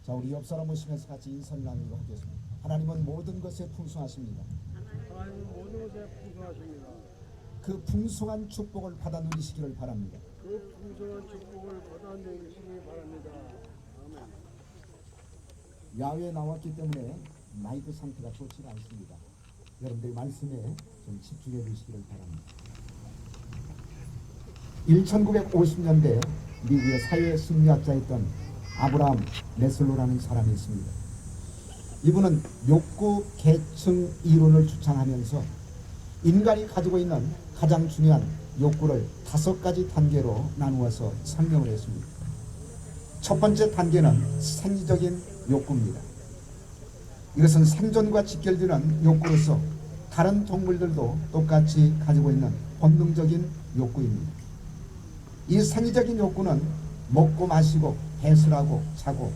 자, 우리 옆 사람 모시면서 같이 인사를 나누도록 하겠습니다. 하나님은 모든 것에 풍성하십니다. 하나님은 모든 것에 풍성하십니다. 그 풍성한 축복을 받아 누리시기를 바랍니다. 그 풍성한 축복을 받아 누리시기 바랍니다. 아멘. 야외에 나왔기 때문에 마이크 상태가 좋지가 않습니다. 여러분들이 말씀에 좀 집중해 주시기를 바랍니다. 1950년대 미국의 사회 심리학자였던 아브라함 메슬로라는 사람이 있습니다. 이분은 욕구 계층 이론을 주창하면서 인간이 가지고 있는 가장 중요한 욕구를 5가지 단계로 나누어서 설명을 했습니다. 첫 번째 단계는 생리적인 욕구입니다. 이것은 생존과 직결되는 욕구로서 다른 동물들도 똑같이 가지고 있는 본능적인 욕구입니다. 이 생리적인 욕구는 먹고 마시고 배설하고 자고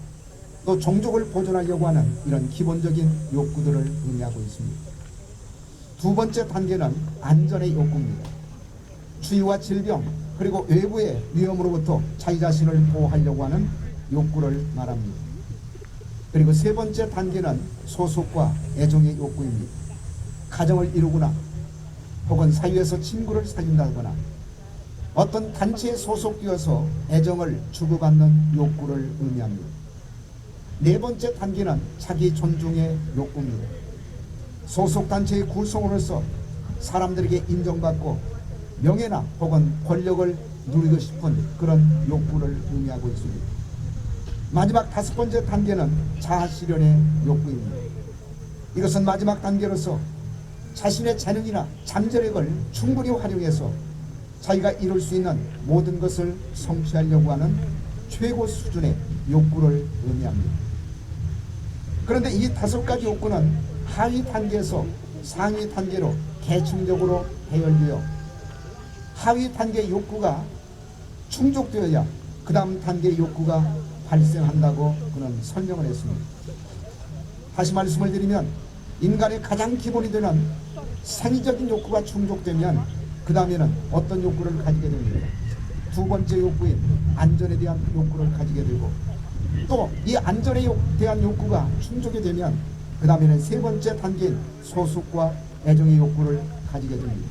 또 종족을 보존하려고 하는 이런 기본적인 욕구들을 의미하고 있습니다. 두 번째 단계는 안전의 욕구입니다. 추위와 질병 그리고 외부의 위험으로부터 자기 자신을 보호하려고 하는 욕구를 말합니다. 그리고 세 번째 단계는 소속과 애정의 욕구입니다. 가정을 이루거나 혹은 사회에서 친구를 사귄다거나 어떤 단체에 소속되어서 애정을 주고받는 욕구를 의미합니다. 네 번째 단계는 자기 존중의 욕구입니다. 소속단체의 구성원으로서 사람들에게 인정받고 명예나 혹은 권력을 누리고 싶은 그런 욕구를 의미하고 있습니다. 마지막 5번째 단계는 자아실현의 욕구입니다. 이것은 마지막 단계로서 자신의 재능이나 잠재력을 충분히 활용해서 자기가 이룰 수 있는 모든 것을 성취하려고 하는 최고 수준의 욕구를 의미합니다. 그런데 이 5가지 욕구는 하위 단계에서 상위 단계로 계층적으로 배열되어 하위 단계 욕구가 충족되어야 그 다음 단계 욕구가 발생한다고 그는 설명을 했습니다. 다시 말씀을 드리면 인간의 가장 기본이 되는 생리적인 욕구가 충족되면 그 다음에는 어떤 욕구를 가지게 됩니다. 두 번째 욕구인 안전에 대한 욕구를 가지게 되고 또 이 안전에 대한 욕구가 충족이 되면 그 다음에는 세 번째 단계인 소속과 애정의 욕구를 가지게 됩니다.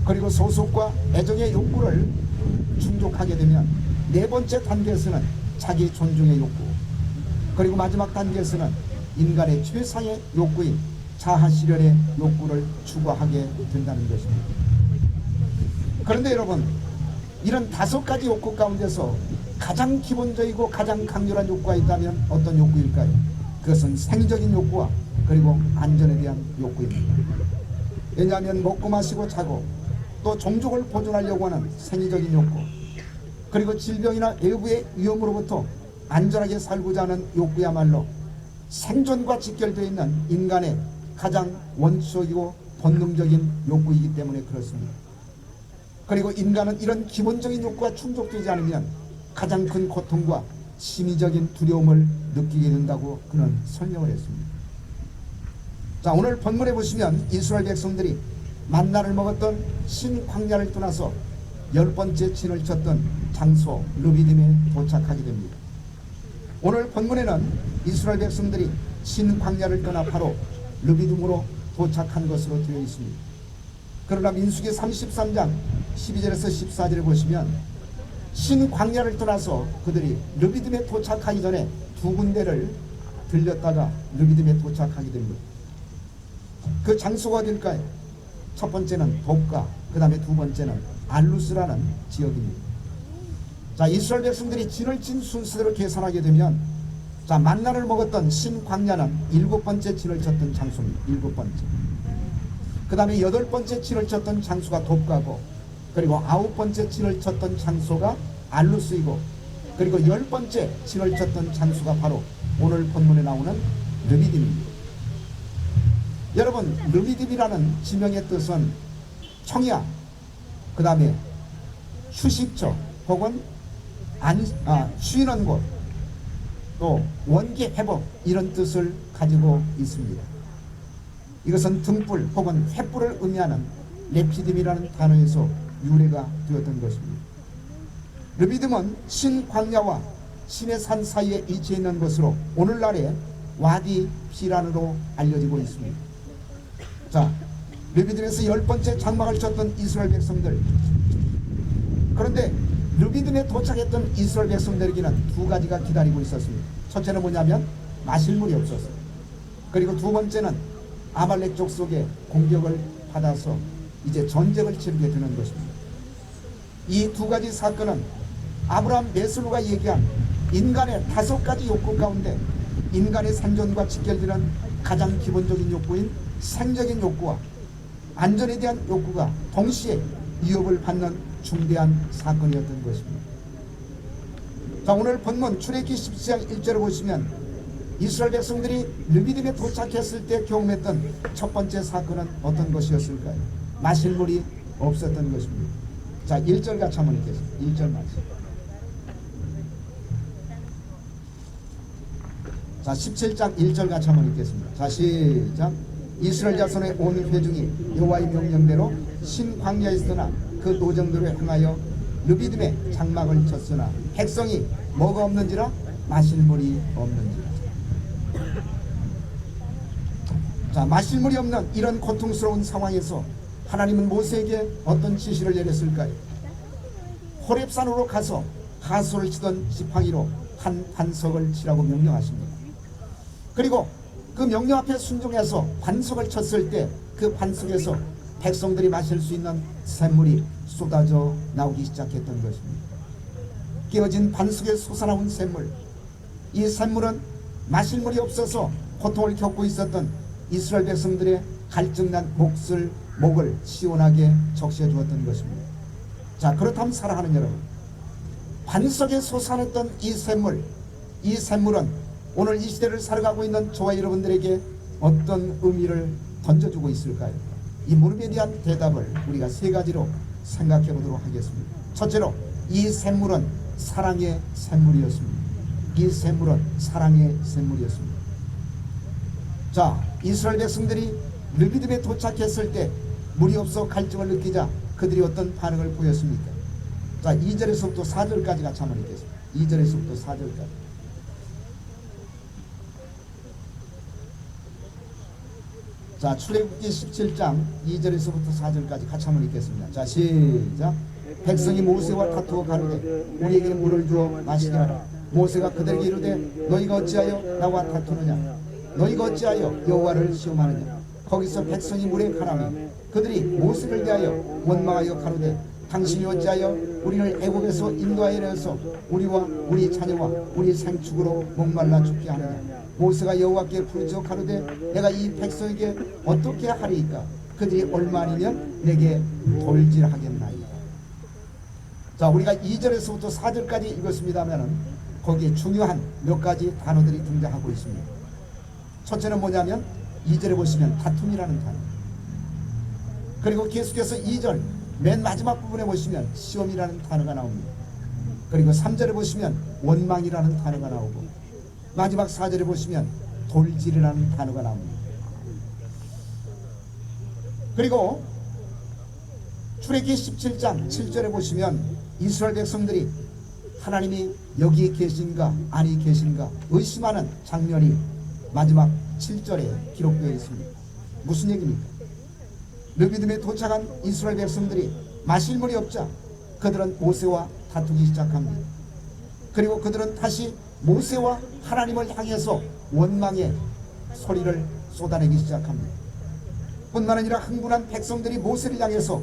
그리고 소속과 애정의 욕구를 충족하게 되면 네 번째 단계에서는 자기 존중의 욕구 그리고 마지막 단계에서는 인간의 최상의 욕구인 자아실현의 욕구를 추구하게 된다는 것입니다. 그런데 여러분, 이런 5가지 욕구 가운데서 가장 기본적이고 가장 강렬한 욕구가 있다면 어떤 욕구일까요? 그것은 생리적인 욕구와 그리고 안전에 대한 욕구입니다. 왜냐하면 먹고 마시고 자고 또 종족을 보존하려고 하는 생리적인 욕구 그리고 질병이나 외부의 위험으로부터 안전하게 살고자 하는 욕구야말로 생존과 직결되어 있는 인간의 가장 원초적이고 본능적인 욕구이기 때문에 그렇습니다. 그리고 인간은 이런 기본적인 욕구가 충족되지 않으면 가장 큰 고통과 심리적인 두려움을 느끼게 된다고 그는 설명을 했습니다. 자, 오늘 본문에 보시면 이스라엘 백성들이 만나를 먹었던 신광야를 떠나서 10번째 진을 쳤던 장소 르비딤에 도착하게 됩니다. 오늘 본문에는 이스라엘 백성들이 신광야를 떠나 바로 르비딤으로 도착한 것으로 되어 있습니다. 그러나 민수기 33장 12절에서 14절에 보시면 신광야를 떠나서 그들이 르비딤에 도착하기 전에 두 군데를 들렸다가 르비딤에 도착하게 됩니다. 그 장소가 어딜까요? 첫 번째는 돕가, 그 다음에 두 번째는 알루스라는 지역입니다. 자, 이스라엘 백성들이 진을 친 순서대로 계산하게 되면 자, 만나를 먹었던 신광야는 7번째 진을 쳤던 장소입니다. 7번째. 그 다음에 8번째 진을 쳤던 장소가 돕가고 그리고 9번째 진을 쳤던 장소가 알루스이고 그리고 10번째 진을 쳤던 장소가 바로 오늘 본문에 나오는 르비딤입니다. 여러분, 르비딤이라는 지명의 뜻은 청야, 그 다음에 휴식처 혹은 쉬는 곳, 또 원기 회복 이런 뜻을 가지고 있습니다. 이것은 등불 혹은 횃불을 의미하는 레피딤이라는 단어에서 유래가 되었던 것입니다. 르비딤은 신광야와 시내산 사이에 위치해 있는 것으로 오늘날의 와디 피란으로 알려지고 있습니다. 자, 르비딤에서 10번째 장막을 쳤던 이스라엘 백성들. 그런데 르비딤에 도착했던 이스라엘 백성들에게는 두 가지가 기다리고 있었습니다. 첫째는 뭐냐면 마실 물이 없었어요. 그리고 두 번째는 아말렉 족속의 공격을 받아서 이제 전쟁을 치르게 되는 것입니다. 이 두 가지 사건은 아브라함 메슬로가 얘기한 인간의 5가지 욕구 가운데 인간의 생존과 직결되는 가장 기본적인 욕구인 생적인 욕구와 안전에 대한 욕구가 동시에 위협을 받는 중대한 사건이었던 것입니다. 자, 오늘 본문 출애굽기 17장 1절을 보시면 이스라엘 백성들이 르비딤에 도착했을 때 경험했던 첫 번째 사건은 어떤 것이었을까요? 마실 물이 없었던 것입니다. 자, 1절 같이 한번 읽겠습니다. 1절 말씀. 자, 17장 1절 같이 한번 읽겠습니다. 자, 시작. 이스라엘 자손의 온 회중이 여호와의 명령대로 신광야에 있으나 그 노정들을 향하여 르비딤에 장막을 쳤으나 백성이 뭐가 없는지라 마실 물이 없는지라. 자, 마실 물이 없는 이런 고통스러운 상황에서 하나님은 모세에게 어떤 지시를 내렸을까요? 호렙산으로 가서 하소를 치던 지팡이로 한 반석을 치라고 명령하십니다. 그리고 그 명령 앞에 순종해서 반석을 쳤을 때 그 반석에서 백성들이 마실 수 있는 샘물이 쏟아져 나오기 시작했던 것입니다. 깨어진 반석에 솟아나온 샘물, 이 샘물은 마실 물이 없어서 고통을 겪고 있었던 이스라엘 백성들의 갈증난 목을 시원하게 적셔 주었던 것입니다. 자, 그렇다면 사랑하는 여러분, 반석에 솟아났던 이 샘물은 오늘 이 시대를 살아가고 있는 저와 여러분들에게 어떤 의미를 던져주고 있을까요? 이 물음에 대한 대답을 우리가 세 가지로 생각해 보도록 하겠습니다. 첫째로, 이 샘물은 사랑의 샘물이었습니다. 이 샘물은 사랑의 샘물이었습니다. 자, 이스라엘 백성들이 르비딤에 도착했을 때 물이 없어 갈증을 느끼자 그들이 어떤 반응을 보였습니까? 자, 2절에서부터 4절까지 같이 한번 읽겠습니다. 2절에서부터 4절까지. 자, 출애굽기 17장 2절에서부터 4절까지 같이 한번 읽겠습니다. 자, 시작. 백성이 모세와 다투어 가로되 우리에게 물을 주어 마시게 하라. 모세가 그들에게 이르되 너희가 어찌하여 나와 다투느냐? 너희가 어찌하여 여호와를 시험하느냐? 거기서 백성이 물에 가라매 그들이 모세를 대하여 원망하여 가로되 당신이 어찌하여 우리를 애굽에서 인도하여 내어서 우리와 우리 자녀와 우리 생축으로 목말라 죽게 하느냐? 모세가 여호와께 부르짖어 가로되 내가 이 백성에게 어떻게 하리이까? 그들이 얼마이면 내게 돌질하겠나이까? 자, 우리가 2절에서부터 4절까지 읽었습니다면은 거기에 중요한 몇 가지 단어들이 등장하고 있습니다. 첫째는 뭐냐면 2절에 보시면 다툼이라는 단어, 그리고 계속해서 2절 맨 마지막 부분에 보시면 시험이라는 단어가 나옵니다. 그리고 3절에 보시면 원망이라는 단어가 나오고 마지막 4절에 보시면 돌질이라는 단어가 나옵니다. 그리고 출애굽기 17장 7절에 보시면 이스라엘 백성들이 하나님이 여기에 계신가 아니 계신가 의심하는 장면이 마지막 7절에 기록되어 있습니다. 무슨 얘기입니까? 르비딤에 도착한 이스라엘 백성들이 마실 물이 없자 그들은 모세와 다투기 시작합니다. 그리고 그들은 다시 모세와 하나님을 향해서 원망의 소리를 쏟아내기 시작합니다. 뿐만 아니라 흥분한 백성들이 모세를 향해서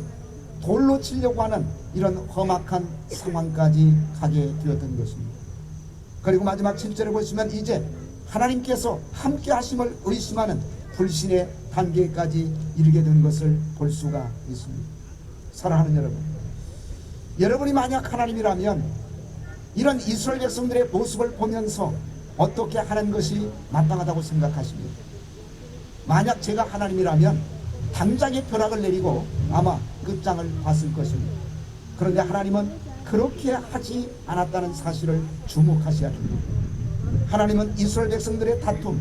돌로 치려고 하는 이런 험악한 상황까지 가게 되었던 것입니다. 그리고 마지막 7절에 보시면 이제 하나님께서 함께 하심을 의심하는 불신의 단계까지 이르게 된 것을 볼 수가 있습니다. 사랑하는 여러분, 여러분이 만약 하나님이라면 이런 이스라엘 백성들의 모습을 보면서 어떻게 하는 것이 마땅하다고 생각하십니까? 만약 제가 하나님이라면 당장의 벼락을 내리고 아마 끝장을 봤을 것입니다. 그런데 하나님은 그렇게 하지 않았다는 사실을 주목하셔야 합니다. 하나님은 이스라엘 백성들의 다툼,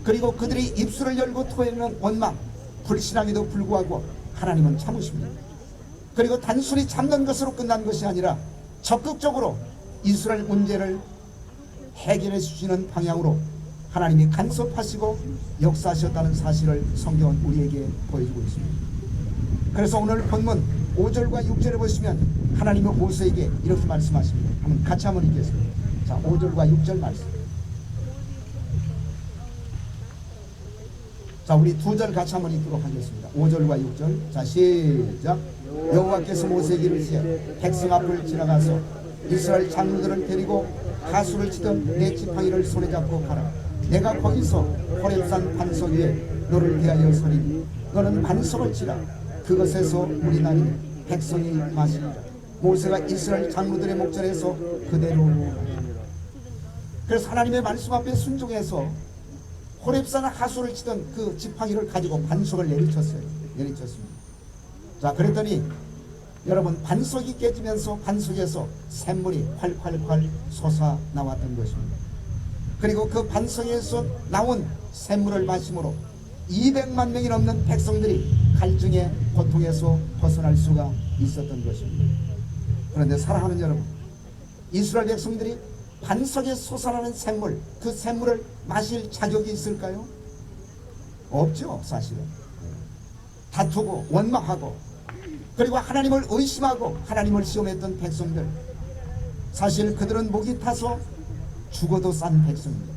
그리고 그들이 입술을 열고 토해내는 원망, 불신앙에도 불구하고 하나님은 참으십니다. 그리고 단순히 참는 것으로 끝난 것이 아니라 적극적으로 이스라엘 문제를 해결해 주시는 방향으로 하나님이 간섭하시고 역사하셨다는 사실을 성경은 우리에게 보여주고 있습니다. 그래서 오늘 본문 5절과 6절에 보시면 하나님은 모세에게 이렇게 말씀하십니다. 한번 같이 한번 읽겠습니다. 자, 5절과 6절 말씀. 자, 우리 두 절 같이 한번 읽도록 하겠습니다. 5절과 6절. 자, 시작. 여호와께서 모세에게 이르시되 백성 앞을 지나가서 이스라엘 장로들을 데리고 하수를 치던 내 지팡이를 손에 잡고 가라. 내가 거기서 호렙산 반석 위에 너를 대하여 서리니 너는 반석을 치라. 그것에서 물이 나니 백성이 마시리라. 모세가 이스라엘 장로들의 목전에서 그대로 그래서 하나님의 말씀 앞에 순종해서 호렙산 하수를 치던 그 지팡이를 가지고 반석을 내리쳤습니다. 자, 그랬더니 여러분, 반석이 깨지면서 반석에서 샘물이 활활활 솟아 나왔던 것입니다. 그리고 그 반석에서 나온 샘물을 마심으로 200만 명이 넘는 백성들이 갈증의 고통에서 벗어날 수가 있었던 것입니다. 그런데 사랑하는 여러분, 이스라엘 백성들이 반석에 솟아나는 샘물, 그 샘물을 마실 자격이 있을까요? 없죠. 사실은 다투고 원망하고 그리고 하나님을 의심하고 하나님을 시험했던 백성들, 사실 그들은 목이 타서 죽어도 싼 백성입니다.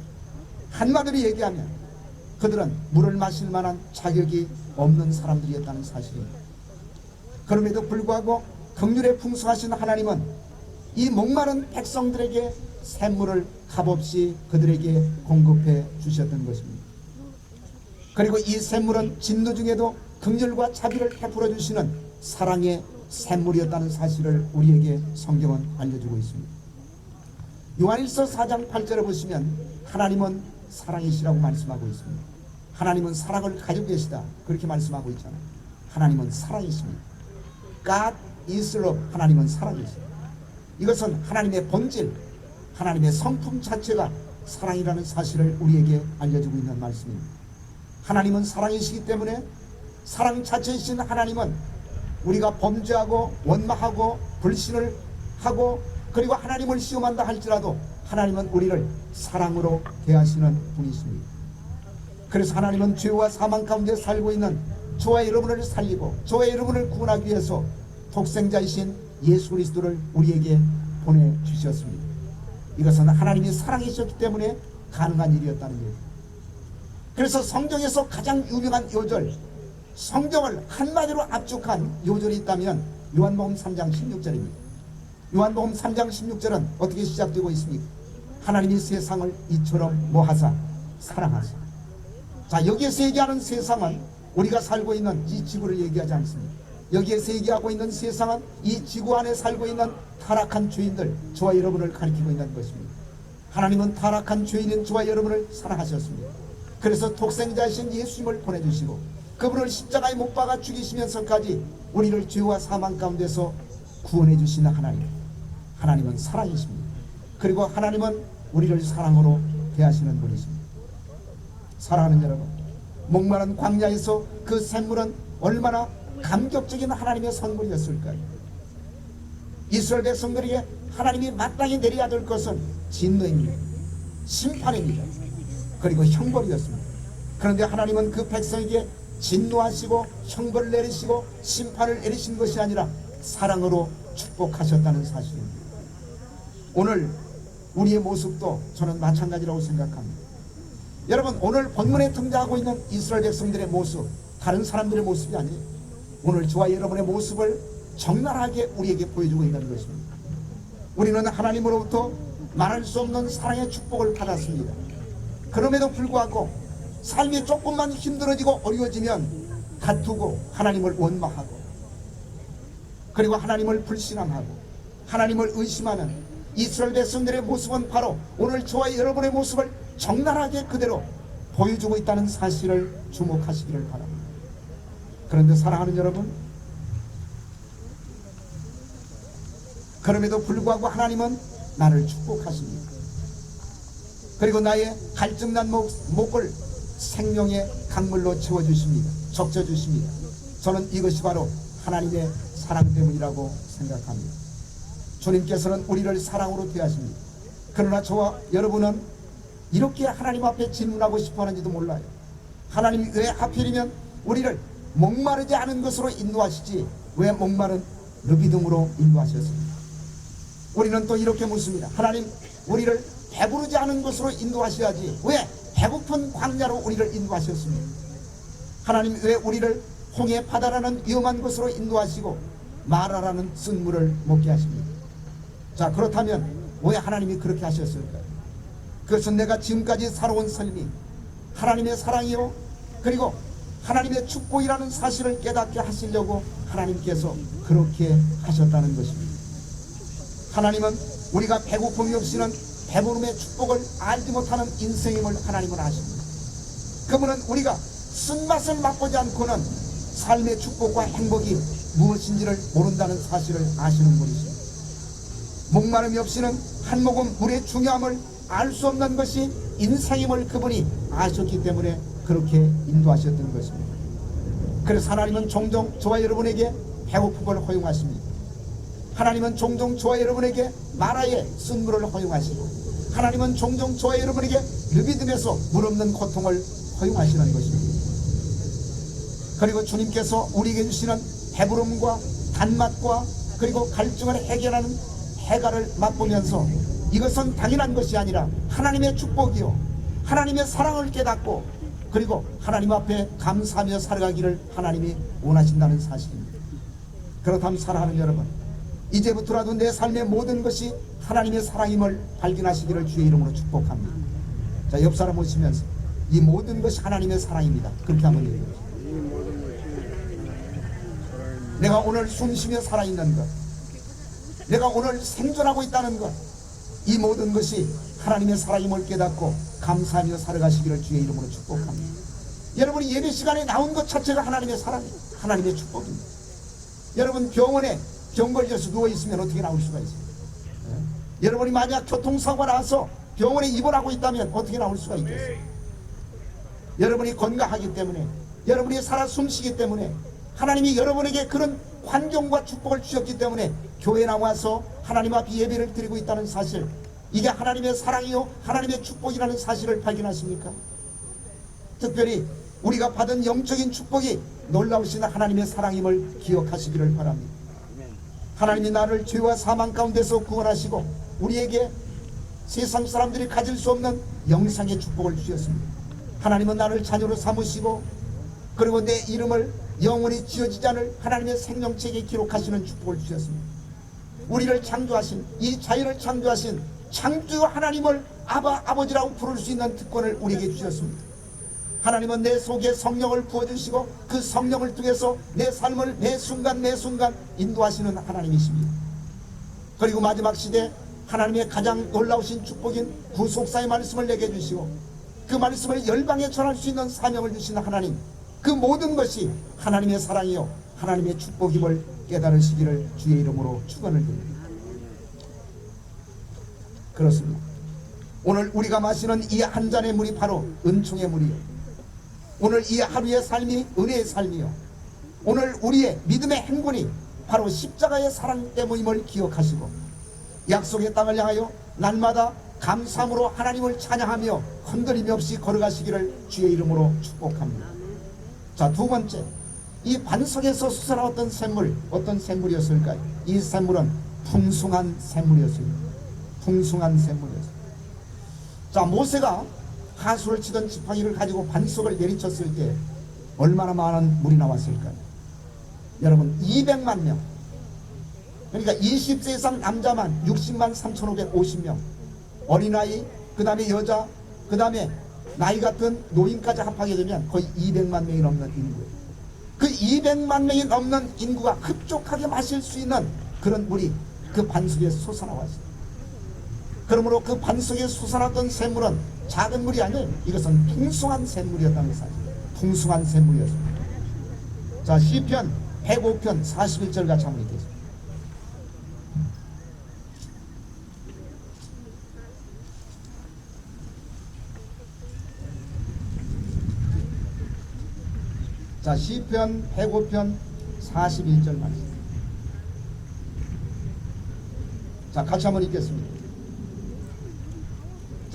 한마디로 얘기하면 그들은 물을 마실 만한 자격이 없는 사람들이었다는 사실입니다. 그럼에도 불구하고 긍휼에 풍성하신 하나님은 이 목마른 백성들에게 샘물을 값없이 그들에게 공급해 주셨던 것입니다. 그리고 이 샘물은 진노 중에도 긍휼과 자비를 베풀어 주시는 사랑의 샘물이었다는 사실을 우리에게 성경은 알려주고 있습니다. 요한일서 4장 8절에 보시면 하나님은 사랑이시라고 말씀하고 있습니다. 하나님은 사랑을 가지고 계시다, 그렇게 말씀하고 있잖아요. 하나님은 사랑이십니다. God is love. 하나님은 사랑이십니다. 이것은 하나님의 본질, 하나님의 성품 자체가 사랑이라는 사실을 우리에게 알려주고 있는 말씀입니다. 하나님은 사랑이시기 때문에 사랑 자체이신 하나님은 우리가 범죄하고 원망하고 불신을 하고 그리고 하나님을 시험한다 할지라도 하나님은 우리를 사랑으로 대하시는 분이십니다. 그래서 하나님은 죄와 사망 가운데 살고 있는 저와 여러분을 살리고 저와 여러분을 구원하기 위해서 독생자이신 예수 그리스도를 우리에게 보내주셨습니다. 이것은 하나님이 사랑이셨기 때문에 가능한 일이었다는 얘기입니다. 그래서 성경에서 가장 유명한 요절, 성경을 한마디로 압축한 요절이 있다면 요한복음 3장 16절입니다. 요한복음 3장 16절은 어떻게 시작되고 있습니까? 하나님이 세상을 이처럼 뭐하사 사랑하사. 자, 여기에서 얘기하는 세상은 우리가 살고 있는 이 지구를 얘기하지 않습니다. 여기에서 얘기하고 있는 세상은 이 지구 안에 살고 있는 타락한 죄인들, 저와 여러분을 가리키고 있는 것입니다. 하나님은 타락한 죄인인 저와 여러분을 사랑하셨습니다. 그래서 독생자이신 예수님을 보내주시고 그분을 십자가에 못 박아 죽이시면서까지 우리를 죄와 사망 가운데서 구원해 주시는 하나님, 하나님은 사랑이십니다. 그리고 하나님은 우리를 사랑으로 대하시는 분이십니다. 사랑하는 여러분, 목마른 광야에서 그 샘물은 얼마나 감격적인 하나님의 선물이었을까요? 이스라엘 백성들에게 하나님이 마땅히 내려야 될 것은 진노입니다. 심판입니다. 그리고 형벌이었습니다. 그런데 하나님은 그 백성에게 진노하시고 형벌을 내리시고 심판을 내리신 것이 아니라 사랑으로 축복하셨다는 사실입니다. 오늘 우리의 모습도 저는 마찬가지라고 생각합니다. 여러분, 오늘 본문에 등장하고 있는 이스라엘 백성들의 모습, 다른 사람들의 모습이 아니에요. 오늘 저와 여러분의 모습을 적나라하게 우리에게 보여주고 있는 것입니다. 우리는 하나님으로부터 말할 수 없는 사랑의 축복을 받았습니다. 그럼에도 불구하고 삶이 조금만 힘들어지고 어려워지면 다투고 하나님을 원망하고 그리고 하나님을 불신앙하고 하나님을 의심하는 이스라엘 백성들의 모습은 바로 오늘 저와 여러분의 모습을 적나라하게 그대로 보여주고 있다는 사실을 주목하시기를 바랍니다. 그런데 사랑하는 여러분, 그럼에도 불구하고 하나님은 나를 축복하십니다. 그리고 나의 갈증난 목을 생명의 강물로 채워주십니다. 적셔주십니다. 저는 이것이 바로 하나님의 사랑 때문이라고 생각합니다. 주님께서는 우리를 사랑으로 대하십니다. 그러나 저와 여러분은 이렇게 하나님 앞에 질문하고 싶어 하는지도 몰라요. 하나님이 왜 하필이면 우리를 목마르지 않은 것으로 인도하시지 왜 목마른 르비딤으로 인도하셨습니까? 우리는 또 이렇게 묻습니다. 하나님, 우리를 배부르지 않은 것으로 인도하셔야지 왜 배고픈 광야로 우리를 인도하셨습니까? 하나님, 왜 우리를 홍해 바다라는 위험한 곳으로 인도하시고 마라라는 쓴물을 먹게 하십니까? 자, 그렇다면 왜 하나님이 그렇게 하셨을까요? 그것은 내가 지금까지 살아온 삶이 하나님의 사랑이요, 그리고 하나님의 축복이라는 사실을 깨닫게 하시려고 하나님께서 그렇게 하셨다는 것입니다. 하나님은 우리가 배고픔이 없이는 배부름의 축복을 알지 못하는 인생임을 하나님은 아십니다. 그분은 우리가 쓴맛을 맛보지 않고는 삶의 축복과 행복이 무엇인지를 모른다는 사실을 아시는 분이십니다. 목마름이 없이는 한 모금 물의 중요함을 알 수 없는 것이 인생임을 그분이 아셨기 때문에 그렇게 인도하셨던 것입니다. 그래서 하나님은 종종 저와 여러분에게 배고픔을 허용하십니다. 하나님은 종종 저와 여러분에게 마라의 쓴물을 허용하시고, 하나님은 종종 저와 여러분에게 르비딤에서 물 없는 고통을 허용하시는 것입니다. 그리고 주님께서 우리에게 주시는 배부름과 단맛과 그리고 갈증을 해결하는 해갈을 맛보면서 이것은 당연한 것이 아니라 하나님의 축복이요, 하나님의 사랑을 깨닫고 그리고 하나님 앞에 감사하며 살아가기를 하나님이 원하신다는 사실입니다. 그렇다면 사랑하는 여러분, 이제부터라도 내 삶의 모든 것이 하나님의 사랑임을 발견하시기를 주의 이름으로 축복합니다. 자, 옆 사람 오시면서 이 모든 것이 하나님의 사랑입니다. 그렇게 한번 얘기해 주세요. 내가 오늘 숨쉬며 살아있는 것, 내가 오늘 생존하고 있다는 것, 이 모든 것이 하나님의 사랑임을 깨닫고 감사하며 살아가시기를 주의 이름으로 축복합니다. 여러분이 예배 시간에 나온 것 자체가 하나님의 사랑입니다. 하나님의 축복입니다. 여러분, 병원에 병 걸려서 누워있으면 어떻게 나올 수가 있어요? 여러분이 만약 교통사고가 나서 병원에 입원하고 있다면 어떻게 나올 수가 있겠어요? 여러분이 건강하기 때문에, 여러분이 살아 숨쉬기 때문에, 하나님이 여러분에게 그런 환경과 축복을 주셨기 때문에 교회에 나와서 하나님 앞에 예배를 드리고 있다는 사실, 이게 하나님의 사랑이요 하나님의 축복이라는 사실을 발견하십니까? 특별히 우리가 받은 영적인 축복이 놀라우신 하나님의 사랑임을 기억하시기를 바랍니다. 하나님이 나를 죄와 사망 가운데서 구원하시고 우리에게 세상 사람들이 가질 수 없는 영생의 축복을 주셨습니다. 하나님은 나를 자녀로 삼으시고 그리고 내 이름을 영원히 지어지지 않을 하나님의 생명책에 기록하시는 축복을 주셨습니다. 우리를 창조하신, 이 자연을 창조하신 창조 하나님을 아버지라고 부를 수 있는 특권을 우리에게 주셨습니다. 하나님은 내 속에 성령을 부어주시고 그 성령을 통해서 내 삶을 매 순간 인도하시는 하나님이십니다. 그리고 마지막 시대 하나님의 가장 놀라우신 축복인 구속사의 말씀을 내게 주시고 그 말씀을 열방에 전할 수 있는 사명을 주시는 하나님, 그 모든 것이 하나님의 사랑이요 하나님의 축복임을 깨달으시기를 주의 이름으로 축원을 드립니다. 그렇습니다. 오늘 우리가 마시는 이 한 잔의 물이 바로 은총의 물이요, 오늘 이 하루의 삶이 은혜의 삶이요, 오늘 우리의 믿음의 행군이 바로 십자가의 사랑 때문임을 기억하시고 약속의 땅을 향하여 날마다 감사함으로 하나님을 찬양하며 흔들림이 없이 걸어가시기를 주의 이름으로 축복합니다. 자, 두 번째, 이 반석에서 솟아나왔던 샘물, 어떤 샘물이었을까요? 이 샘물은 풍성한 샘물이었습니다. 풍성한 샘물이었습니다. 자, 모세가 하수를 치던 지팡이를 가지고 반석을 내리쳤을 때 얼마나 많은 물이 나왔을까요? 여러분, 200만 명, 그러니까 20세 이상 남자만 60만 3,550명, 어린아이, 그 다음에 여자, 그 다음에 나이 같은 노인까지 합하게 되면 거의 200만 명이 넘는 인구예요. 그 200만 명이 넘는 인구가 흡족하게 마실 수 있는 그런 물이 그 반석에 솟아나왔어요. 그러므로 그 반석에 솟아났던 샘물은 작은 물이 아니에요. 이것은 풍성한 샘물이었다는 사실. 풍성한 샘물이었습니다. 자, 시편 105편 41절 같이 한번 읽겠습니다. 자, 시편 105편 41절 말씀. 자, 같이 한번 읽겠습니다.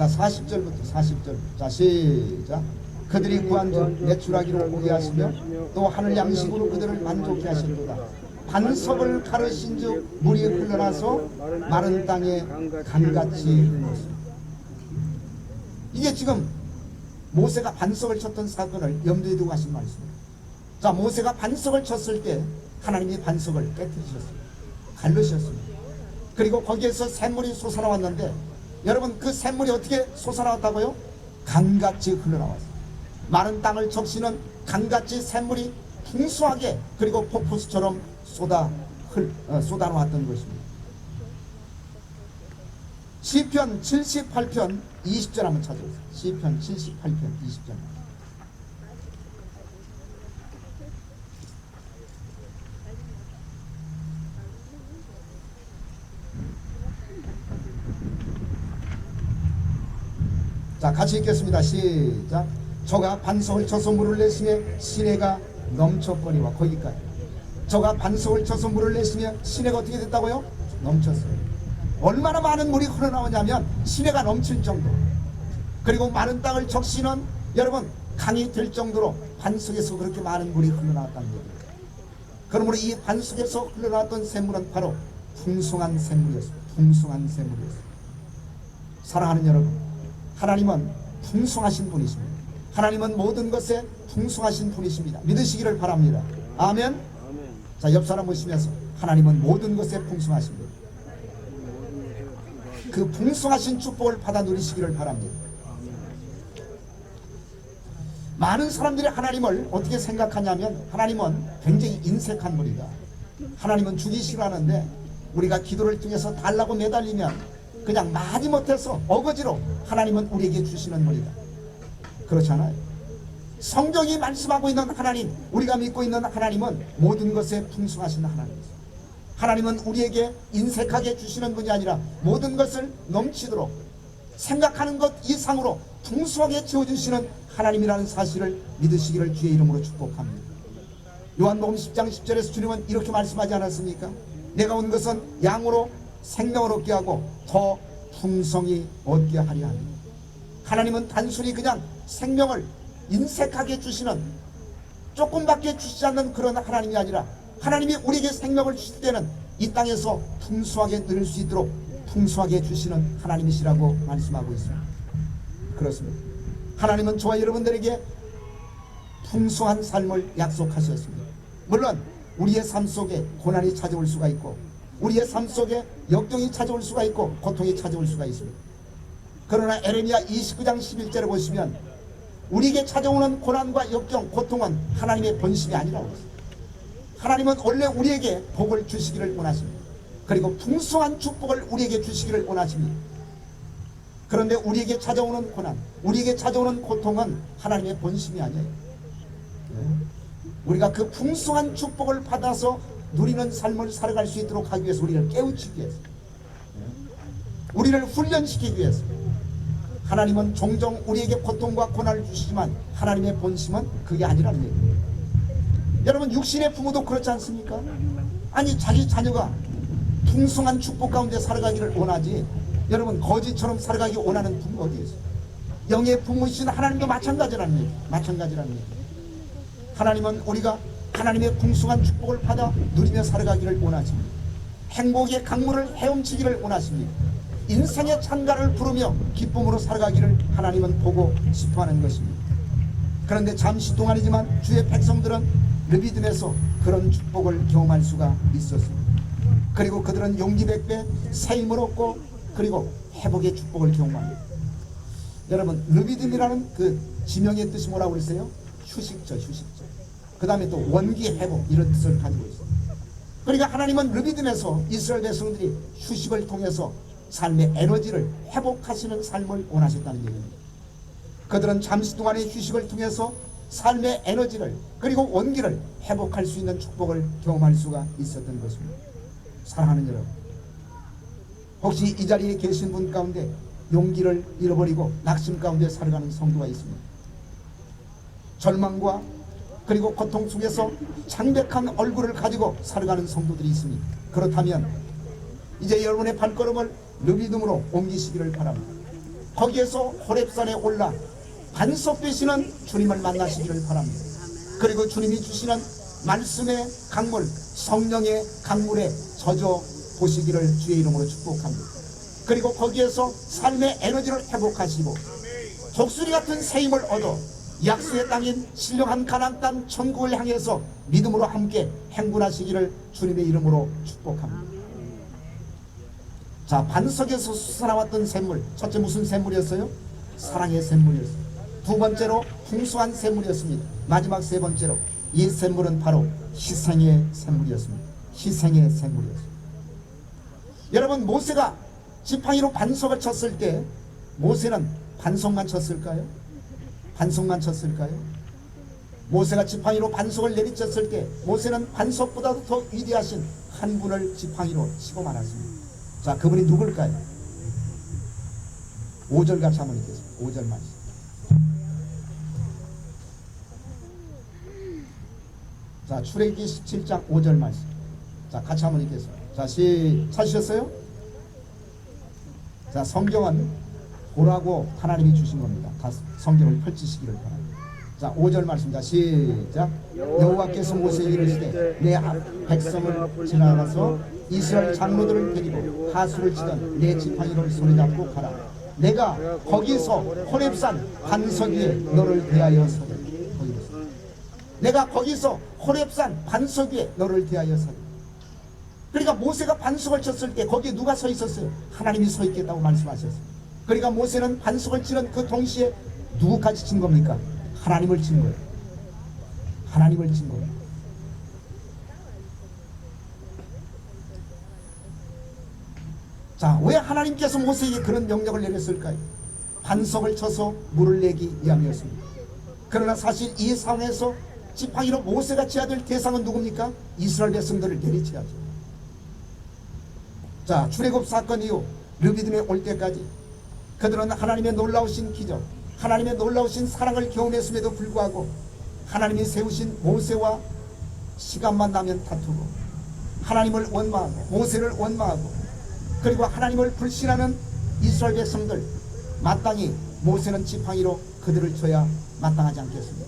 자, 40절부터 40절. 자, 시작. 그들이 구한즉 내출하기로 오게 하시며 또 하늘 양식으로 그들을 만족케 하시도다. 반석을 가르신즉 물이 흘러나서 마른 땅에 강같이 흘렀습니다. 이게 지금 모세가 반석을 쳤던 사건을 염두에 두고 하신 말씀입니다. 자, 모세가 반석을 쳤을 때 하나님이 반석을 깨뜨리셨습니다. 갈르셨습니다. 그리고 거기에서 샘물이 솟아나왔는데 여러분, 그 샘물이 어떻게 솟아나왔다고요? 강같이 흘러나왔어요. 마른 땅을 적시는 강같이 샘물이 풍수하게 그리고 폭포수처럼 쏟아나왔던 것입니다. 시편 78편 20절 한번 찾아보세요. 시편 78편 20절. 자, 같이 읽겠습니다. 시작. 저가 반석을 쳐서 물을 내시며 시내가 넘쳤거니와. 거기까지. 저가 반석을 쳐서 물을 내시며 시내가 어떻게 됐다고요? 넘쳤어요. 얼마나 많은 물이 흘러나오냐면 시내가 넘칠 정도. 그리고 마른 땅을 적시는 여러분 강이 될 정도로 반석에서 그렇게 많은 물이 흘러나왔다는 얘기예요. 그러므로 이 반석에서 흘러나왔던 샘물은 바로 풍성한 샘물이었습니다. 풍성한 샘물이었습니다. 사랑하는 여러분, 하나님은 풍성하신 분이십니다. 하나님은 모든 것에 풍성하신 분이십니다. 믿으시기를 바랍니다. 아멘. 자, 옆 사람 보시면서 하나님은 모든 것에 풍성하십니다. 그 풍성하신 축복을 받아 누리시기를 바랍니다. 많은 사람들이 하나님을 어떻게 생각하냐면 하나님은 굉장히 인색한 분이다. 하나님은 주기 싫어하는데 우리가 기도를 통해서 달라고 매달리면 그냥 마지못해서 어거지로 하나님은 우리에게 주시는 분이다. 그렇잖아요. 성경이 말씀하고 있는 하나님, 우리가 믿고 있는 하나님은 모든 것에 풍성하신 하나님이십니다. 하나님은 우리에게 인색하게 주시는 분이 아니라 모든 것을 넘치도록 생각하는 것 이상으로 풍성하게 채워주시는 하나님이라는 사실을 믿으시기를 주의 이름으로 축복합니다. 요한복음 10장 10절에서 주님은 이렇게 말씀하지 않았습니까? 내가 온 것은 양으로 생명을 얻게 하고 더 풍성히 얻게 하려 합니다. 하나님은 단순히 그냥 생명을 인색하게 주시는, 조금밖에 주시지 않는 그런 하나님이 아니라 하나님이 우리에게 생명을 주실 때는 이 땅에서 풍성하게 누릴 수 있도록 풍성하게 주시는 하나님이시라고 말씀하고 있습니다. 그렇습니다. 하나님은 저와 여러분들에게 풍성한 삶을 약속하셨습니다. 물론 우리의 삶 속에 고난이 찾아올 수가 있고 우리의 삶 속에 역경이 찾아올 수가 있고 고통이 찾아올 수가 있습니다. 그러나 에레미야 29장 11절에 보시면 우리에게 찾아오는 고난과 역경, 고통은 하나님의 본심이 아니라고 했습니다. 하나님은 원래 우리에게 복을 주시기를 원하십니다. 그리고 풍성한 축복을 우리에게 주시기를 원하십니다. 그런데 우리에게 찾아오는 고난, 우리에게 찾아오는 고통은 하나님의 본심이 아니에요. 우리가 그 풍성한 축복을 받아서 누리는 삶을 살아갈 수 있도록 하기 위해서 우리를 깨우치기 위해서, 우리를 훈련시키기 위해서 하나님은 종종 우리에게 고통과 고난을 주시지만 하나님의 본심은 그게 아니라는 얘기예요. 여러분, 육신의 부모도 그렇지 않습니까? 아니, 자기 자녀가 풍성한 축복 가운데 살아가기를 원하지, 여러분 거지처럼 살아가기 원하는 부모 어디 있어요? 영의 부모이신 하나님도 마찬가지라는 얘기. 마찬가지라는 얘기. 하나님은 우리가 하나님의 풍성한 축복을 받아 누리며 살아가기를 원하십니다. 행복의 강물을 헤엄치기를 원하십니다. 인생의 찬가를 부르며 기쁨으로 살아가기를 하나님은 보고 싶어하는 것입니다. 그런데 잠시 동안이지만 주의 백성들은 르비딤에서 그런 축복을 경험할 수가 있었습니다. 그리고 그들은 용기 백배, 새 힘을 얻고 그리고 회복의 축복을 경험합니다. 여러분, 르비딤이라는 그 지명의 뜻이 뭐라고 그랬어요? 휴식처, 휴식처. 그 다음에 또 원기 회복, 이런 뜻을 가지고 있어요. 그러니까 하나님은 르비딤에서 이스라엘 백성들이 휴식을 통해서 삶의 에너지를 회복하시는 삶을 원하셨다는 얘기입니다. 그들은 잠시 동안의 휴식을 통해서 삶의 에너지를 그리고 원기를 회복할 수 있는 축복을 경험할 수가 있었던 것입니다. 사랑하는 여러분, 혹시 이 자리에 계신 분 가운데 용기를 잃어버리고 낙심 가운데 살아가는 성도가 있습니다. 절망과 그리고 고통 속에서 창백한 얼굴을 가지고 살아가는 성도들이 있습니다. 그렇다면 이제 여러분의 발걸음을 르비딤으로 옮기시기를 바랍니다. 거기에서 호렙산에 올라 반석 되시는 주님을 만나시기를 바랍니다. 그리고 주님이 주시는 말씀의 강물, 성령의 강물에 젖어 보시기를 주의 이름으로 축복합니다. 그리고 거기에서 삶의 에너지를 회복하시고 독수리 같은 새 힘을 얻어 약속의 땅인 신령한 가나안 땅 천국을 향해서 믿음으로 함께 행군하시기를 주님의 이름으로 축복합니다. 자, 반석에서 솟아나왔던 샘물, 첫째 무슨 샘물이었어요? 사랑의 샘물이었어요. 두 번째로 풍성한 샘물이었습니다. 마지막 세 번째로 이 샘물은 바로 희생의 샘물이었습니다. 희생의 샘물이었습니다. 여러분, 모세가 지팡이로 반석을 쳤을 때 모세는 반석만 쳤을까요? 반석만 쳤을까요? 모세가 지팡이로 반석을 내리쳤을 때 모세는 반석보다도 더 위대하신 한 분을 지팡이로 치고 말았습니다. 자, 그분이 누굴까요? 5절 같이 한번 읽겠습니다. 5절 말씀. 자, 출애굽기 17장 5절 말씀. 자, 같이 한번 읽겠습니다. 자, 찾으셨어요? 자, 성경은 보라고 하나님이 주신 겁니다. 다 성경을 펼치시기를 바랍니다. 자, 5절 말씀입니다. 시작. 여호와께서 모세에게 이르시되 내 백성을 지나가서 이스라엘 장로들을 데리고 하수를 치던 내 지팡이를 손에 잡고 가라. 내가 거기서 호렙산 반석 위에 너를 대하여 서리. 내가 거기서 호렙산 반석 위에 너를 대하여 서리. 그러니까 모세가 반석을 쳤을 때 거기에 누가 서 있었어요? 하나님이 서 있겠다고 말씀하셨어요. 그러니까 모세는 반석을 치는 그 동시에 누구까지 친 겁니까? 하나님을 친 거예요. 하나님을 친 거예요. 자, 왜 하나님께서 모세에게 그런 명령을 내렸을까요? 반석을 쳐서 물을 내기 위함이었습니다. 그러나 사실 이 상황에서 지팡이로 모세가 쳐야 될 대상은 누굽니까? 이스라엘 백성들을 내리쳐야죠. 자, 출애굽 사건 이후 르비딤에 올 때까지 그들은 하나님의 놀라우신 기적, 하나님의 놀라우신 사랑을 경험했음에도 불구하고 하나님이 세우신 모세와 시간만 나면 다투고 하나님을 원망하고 모세를 원망하고 그리고 하나님을 불신하는 이스라엘 백성들, 마땅히 모세는 지팡이로 그들을 쳐야 마땅하지 않겠습니까?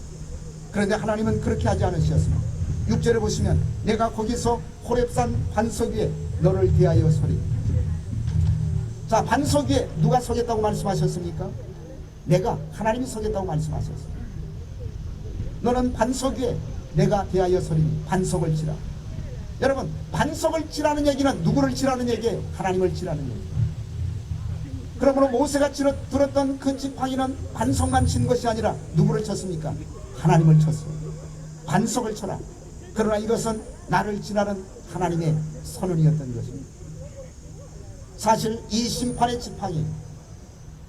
그런데 하나님은 그렇게 하지 않으셨습니다. 6절에 보시면 내가 거기서 호렙산 반석 위에 너를 대하여 서리. 자, 반석 위에 누가 서겠다고 말씀하셨습니까? 내가, 하나님이 서겠다고 말씀하셨습니다. 너는 반석 위에 내가 대하여 서리니 반석을 치라. 여러분, 반석을 치라는 얘기는 누구를 치라는 얘기예요? 하나님을 치라는 얘기예요. 그러므로 모세가 들었던 그 지팡이는 반석만 친 것이 아니라 누구를 쳤습니까? 하나님을 쳤어요. 반석을 쳐라. 그러나 이것은 나를 치라는 하나님의 선언이었던 것입니다. 사실 이 심판의 지팡이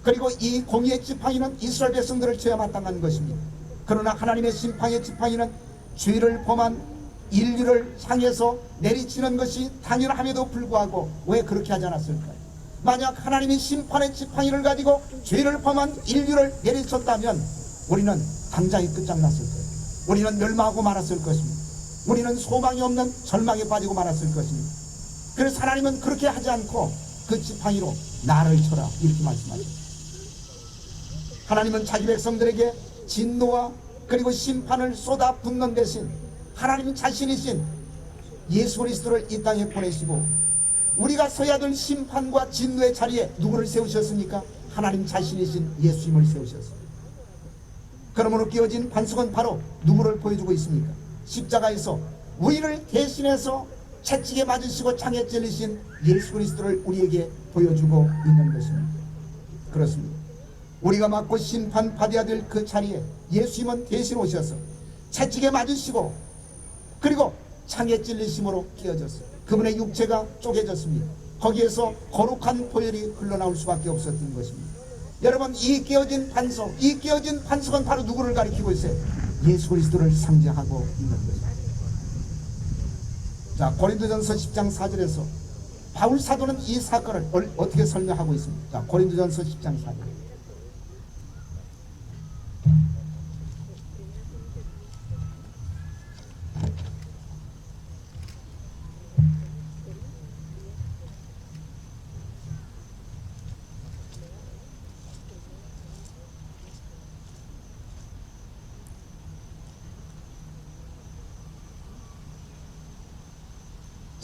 그리고 이 공의의 지팡이는 이스라엘 백성들을 쳐야 마땅한 것입니다. 그러나 하나님의 심판의 지팡이는 죄를 범한 인류를 향해서 내리치는 것이 당연함에도 불구하고 왜 그렇게 하지 않았을까요? 만약 하나님이 심판의 지팡이를 가지고 죄를 범한 인류를 내리쳤다면 우리는 당장에 끝장났을 거예요. 우리는 멸망하고 말았을 것입니다. 우리는 소망이 없는 절망에 빠지고 말았을 것입니다. 그래서 하나님은 그렇게 하지 않고 그 지팡이로 나를 쳐라 이렇게 말씀하셨습니다. 하나님은 자기 백성들에게 진노와 그리고 심판을 쏟아붓는 대신 하나님 자신이신 예수 그리스도를 이 땅에 보내시고 우리가 서야 될 심판과 진노의 자리에 누구를 세우셨습니까? 하나님 자신이신 예수님을 세우셨습니다. 그러므로 끼어진 반석은 바로 누구를 보여주고 있습니까? 십자가에서 우리를 대신해서 채찍에 맞으시고 창에 찔리신 예수 그리스도를 우리에게 보여주고 있는 것입니다. 그렇습니다. 우리가 맞고 심판받아야 될 그 자리에 예수님은 대신 오셔서 채찍에 맞으시고 그리고 창에 찔리심으로 끼어졌어요. 그분의 육체가 쪼개졌습니다. 거기에서 거룩한 보혈이 흘러나올 수밖에 없었던 것입니다. 여러분, 이 깨어진 반석은 바로 누구를 가리키고 있어요? 예수 그리스도를 상징하고 있는 것입니다. 자, 고린도전서 10장 4절에서 바울 사도는 이 사건을 어떻게 설명하고 있습니다. 자, 고린도전서 10장 4절.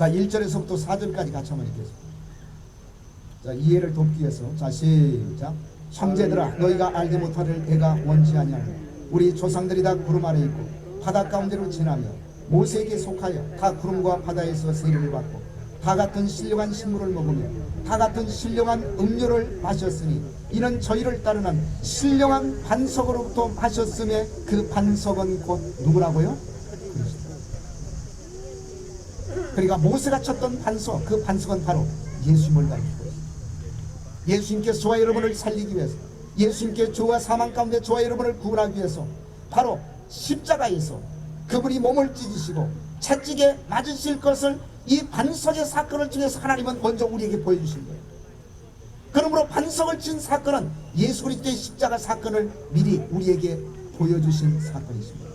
자, 1절에서부터 4절까지 같이 한번 읽겠습니다. 자, 이해를 돕기 위해서 자, 시작. 형제들아, 너희가 알지 못하를 내가 원치 아니하노니 우리 조상들이 다 구름 아래 있고 바다 가운데로 지나며 모세에게 속하여 다 구름과 바다에서 세례를 받고 다 같은 신령한 식물을 먹으며 다 같은 신령한 음료를 마셨으니 이는 저희를 따르는 신령한 반석으로부터 마셨음에 그 반석은 곧 누구라고요? 그리스도. 그러니까 모세가 쳤던 반석, 그 반석은 바로 예수님을 가리키고 있습니다. 예수님께서 저와 여러분을 살리기 위해서, 예수님께 죄와 사망 가운데 저와 여러분을 구원하기 위해서 바로 십자가에서 그분이 몸을 찢으시고 채찍에 맞으실 것을 이 반석의 사건을 통해서 하나님은 먼저 우리에게 보여주신 거예요. 그러므로 반석을 친 사건은 예수 그리스도의 십자가 사건을 미리 우리에게 보여주신 사건이십니다.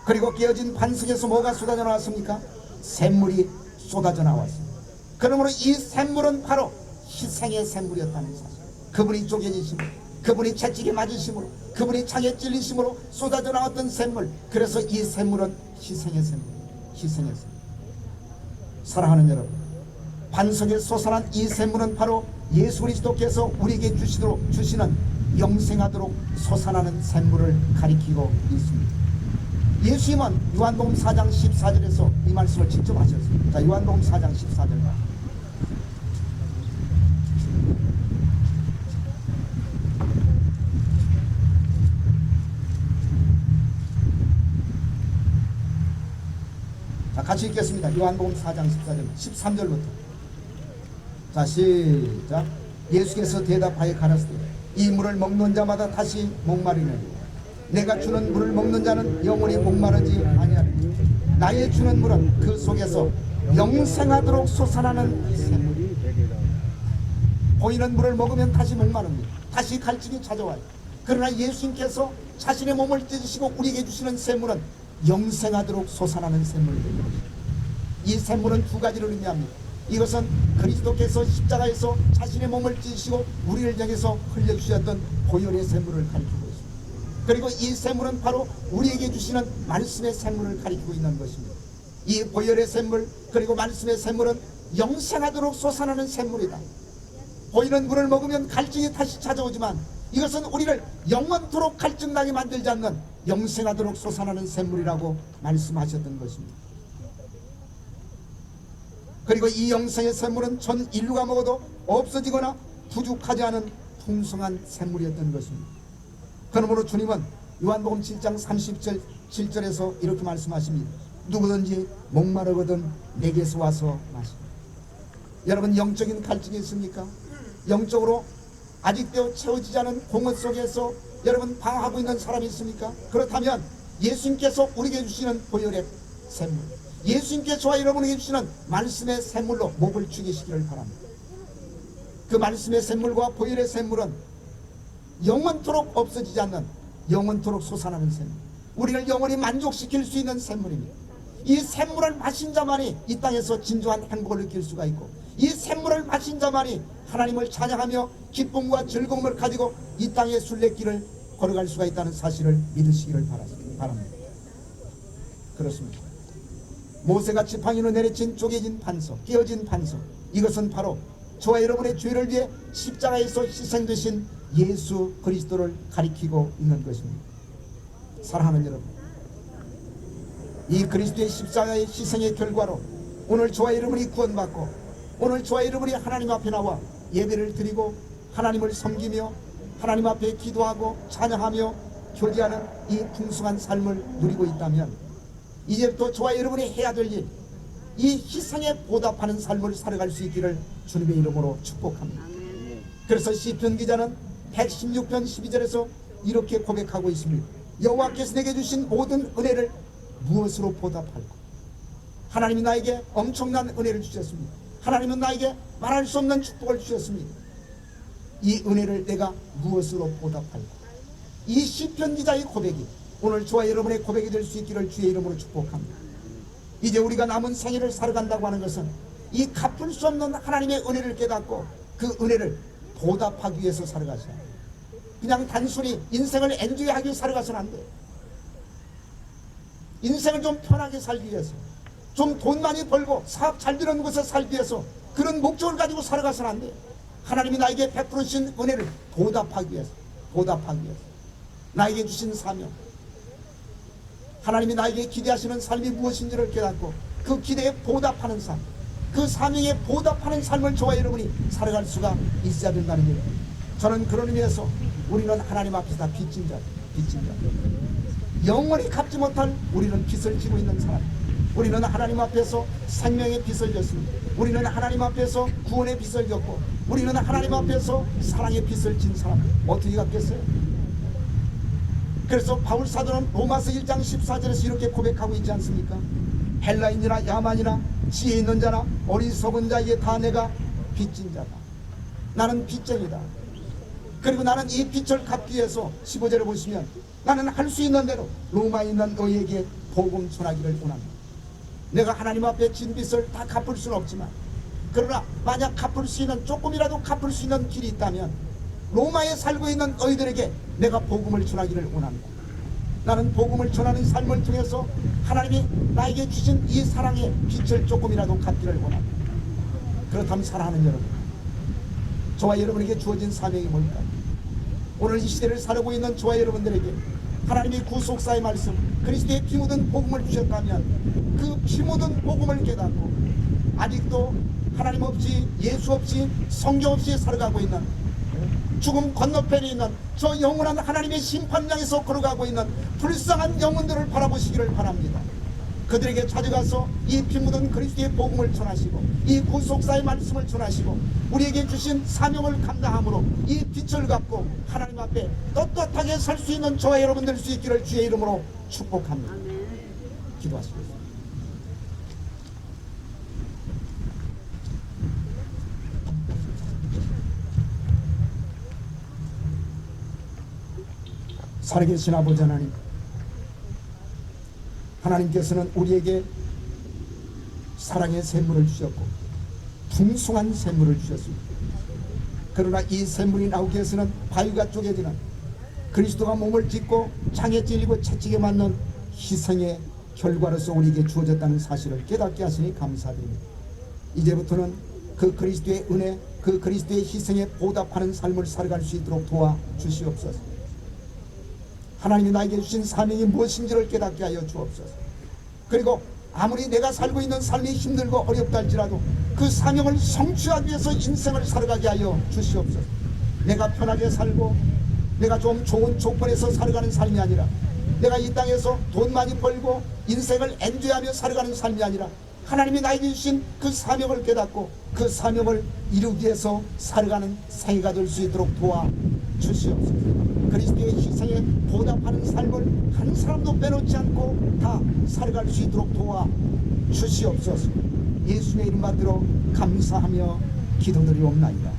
그리고 깨어진 반석에서 뭐가 쏟아져 나왔습니까? 샘물이 쏟아져 나왔습니다. 그러므로 이 샘물은 바로 희생의 샘물이었다는 사실. 그분이 쪼개지심으로, 그분이 채찍에 맞으심으로, 그분이 창에 찔리심으로 쏟아져 나왔던 샘물. 그래서 이 샘물은 희생의 샘물, 희생의 샘물. 사랑하는 여러분, 반석에 솟아난 이 샘물은 바로 예수 그리스도께서 우리에게 주시는 영생하도록 솟아나는 샘물을 가리키고 있습니다. 예수님은 요한복음 4장 14절에서 이 말씀을 직접 하셨습니다. 자, 요한복음 4장 14절. 자, 같이 읽겠습니다. 요한복음 4장 14절, 13절부터. 자, 시작. 예수께서 대답하여 가라사대 이 물을 먹는 자마다 다시 목마르리니 내가 주는 물을 먹는 자는 영원히 목마르지 아니하리니 나의 주는 물은 그 속에서 영생하도록 솟아나는 샘물이 되리라. 보이는 물을 먹으면 다시 목마릅니다. 다시 갈증이 찾아와요. 그러나 예수님께서 자신의 몸을 찢으시고 우리에게 주시는 샘물은 영생하도록 솟아나는 샘물이 됩니다. 이 샘물은 두 가지를 의미합니다. 이것은 그리스도께서 십자가에서 자신의 몸을 찢으시고 우리를 향해서 흘려주셨던 보혈의 샘물을 가리키고 있습니다. 그리고 이 샘물은 바로 우리에게 주시는 말씀의 샘물을 가리키고 있는 것입니다. 이 보혈의 샘물 그리고 말씀의 샘물은 영생하도록 솟아나는 샘물이다. 보이는 물을 먹으면 갈증이 다시 찾아오지만 이것은 우리를 영원토록 갈증나게 만들지 않는 영생하도록 솟아나는 샘물이라고 말씀하셨던 것입니다. 그리고 이 영생의 샘물은 전 인류가 먹어도 없어지거나 부족하지 않은 풍성한 샘물이었던 것입니다. 그러므로 주님은 요한복음 7장 37절에서 이렇게 말씀하십니다. 누구든지 목마르거든 내게서 와서 마시라. 여러분, 영적인 갈증이 있습니까? 영적으로 아직도 채워지지 않은 공허 속에서 여러분 방황하고 있는 사람이 있습니까? 그렇다면 예수님께서 우리에게 주시는 보혈의 샘물, 예수님께서 저와 여러분에게 주시는 말씀의 샘물로 목을 죽이시기를 바랍니다. 그 말씀의 샘물과 보혈의 샘물은 영원토록 없어지지 않는 영원토록 솟아나는 샘물, 우리를 영원히 만족시킬 수 있는 샘물입니다. 이 샘물을 마신 자만이 이 땅에서 진정한 행복을 느낄 수가 있고, 이 샘물을 마신 자만이 하나님을 찬양하며 기쁨과 즐거움을 가지고 이 땅의 순례길을 걸어갈 수가 있다는 사실을 믿으시기를 바랍니다. 그렇습니다. 모세가 지팡이로 내려친 쪼개진 반석, 깨어진 반석, 이것은 바로 저와 여러분의 죄를 위해 십자가에서 희생되신 예수 그리스도를 가리키고 있는 것입니다. 사랑하는 여러분, 이 그리스도의 십자가의 희생의 결과로 오늘 저와 여러분이 구원받고 오늘 저와 여러분이 하나님 앞에 나와 예배를 드리고 하나님을 섬기며 하나님 앞에 기도하고 찬양하며 교제하는 이 풍성한 삶을 누리고 있다면 이제부터 저와 여러분이 해야 될 일, 이 희생에 보답하는 삶을 살아갈 수 있기를 주님의 이름으로 축복합니다. 그래서 시편 기자는 116편 12절에서 이렇게 고백하고 있습니다. 여호와께서 내게 주신 모든 은혜를 무엇으로 보답할까? 하나님이 나에게 엄청난 은혜를 주셨습니다. 하나님은 나에게 말할 수 없는 축복을 주셨습니다. 이 은혜를 내가 무엇으로 보답할까? 이 시편 기자의 고백이 오늘 저와 여러분의 고백이 될 수 있기를 주의 이름으로 축복합니다. 이제 우리가 남은 생애를 살아간다고 하는 것은 이 갚을 수 없는 하나님의 은혜를 깨닫고 그 은혜를 보답하기 위해서 살아가셔야 합니다. 그냥 단순히 인생을 엔조이하기 위해 살아가서는 안 돼요. 인생을 좀 편하게 살기 위해서, 좀 돈 많이 벌고 사업 잘 되는 곳에 살기 위해서 그런 목적을 가지고 살아가서는 안 돼요. 하나님이 나에게 베풀으신 은혜를 보답하기 위해서, 나에게 주신 사명, 하나님이 나에게 기대하시는 삶이 무엇인지를 깨닫고 그 기대에 보답하는 삶, 그 사명에 보답하는 삶을 저와 여러분이 살아갈 수가 있어야 된다는 거예요. 저는 그런 의미에서 우리는 하나님 앞에서 다 빚진 자, 영원히 갚지 못할 우리는 빚을 지고 있는 사람. 우리는 하나님 앞에서 생명의 빚을 졌습니다. 우리는 하나님 앞에서 구원의 빚을 졌고, 우리는 하나님 앞에서 사랑의 빚을 진 사람. 어떻게 갚겠어요? 그래서 바울 사도는 로마서 1장 14절에서 이렇게 고백하고 있지 않습니까? 헬라인이나 야만이나 지혜 있는 자나 어리석은 자에게 다 내가 빚진 자다. 나는 빚쟁이다. 그리고 나는 이 빚을 갚기 위해서 15절에 보시면 나는 할 수 있는 대로 로마에 있는 너희에게 복음 전하기를 원합니다. 내가 하나님 앞에 진 빚을 다 갚을 수는 없지만, 그러나 만약 갚을 수 있는, 조금이라도 갚을 수 있는 길이 있다면 로마에 살고 있는 너희들에게 내가 복음을 전하기를 원합니다. 나는 복음을 전하는 삶을 통해서 하나님이 나에게 주신 이 사랑의 빚을 조금이라도 갚기를 원합니다. 그렇다면 사랑하는 여러분, 저와 여러분에게 주어진 사명이 뭘까요? 오늘 이 시대를 살고 있는 저와 여러분들에게 하나님의 구속사의 말씀, 그리스도의 피 묻은 복음을 주셨다면 그 피 묻은 복음을 깨닫고 아직도 하나님 없이, 예수 없이, 성경 없이 살아가고 있는, 죽음 건너편에 있는 저 영원한 하나님의 심판장에서 걸어가고 있는 불쌍한 영혼들을 바라보시기를 바랍니다. 그들에게 찾아가서 이 피 묻은 그리스도의 복음을 전하시고 이 구속사의 말씀을 전하시고 우리에게 주신 사명을 감당함으로 이 빛을 갖고 하나님 앞에 떳떳하게 설 수 있는 저와 여러분 될 수 있기를 주의 이름으로 축복합니다. 기도하시겠습니다. 살아계신 아버지 하나님, 하나님께서는 우리에게 사랑의 샘물을 주셨고 풍성한 샘물을 주셨습니다. 그러나 이 샘물이 나오기 위해서는 바위가 쪼개지는, 그리스도가 몸을 찢고 창에 찔리고 채찍에 맞는 희생의 결과로서 우리에게 주어졌다는 사실을 깨닫게 하시니 감사드립니다. 이제부터는 그 그리스도의 은혜, 그 그리스도의 희생에 보답하는 삶을 살아갈 수 있도록 도와주시옵소서. 하나님이 나에게 주신 사명이 무엇인지를 깨닫게 하여 주옵소서. 그리고 아무리 내가 살고 있는 삶이 힘들고 어렵다 할지라도 그 사명을 성취하기 위해서 인생을 살아가게 하여 주시옵소서. 내가 편하게 살고 내가 좀 좋은 조건에서 살아가는 삶이 아니라, 내가 이 땅에서 돈 많이 벌고 인생을 엔조이하며 살아가는 삶이 아니라 하나님이 나에게 주신 그 사명을 깨닫고 그 사명을 이루기 위해서 살아가는 생애가 될 수 있도록 도와주시옵소서. 그리스도의 희생에 보답하는 삶을 한 사람도 빼놓지 않고 다 살아갈 수 있도록 도와주시옵소서. 예수의 이름 받들어 감사하며 기도드리옵나이다.